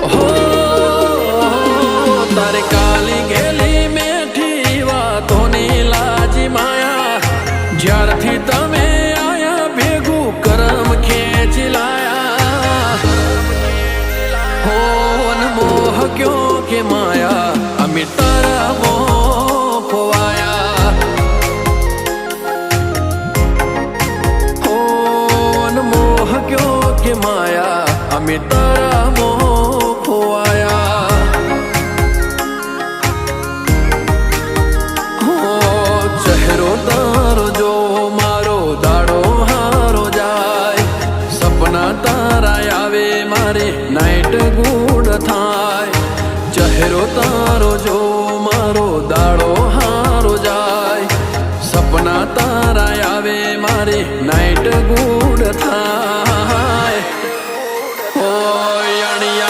હો તારે કાલી ગેલી મેઠી વાતોની લાજી માયા જ્યારથી તમે આયા ભેગું કરમ ખેંચી લાયા હો મોહ ક્યો કે માયા અમે તારા મોહ ખોવાયા હો મોહ ક્યો કે માયા અમે તારા મોહ ખોવાયા હો ચહેરો તારો જો મારો દાડો હારો જાય સપના તારા આવે મારે નાઈટ ગુડ થાય ચહેરો તારો જો મારો દાડો હારો જાય સપના તારા આવે મારે નાઈટ ગુડ થાય ઓ યણિયા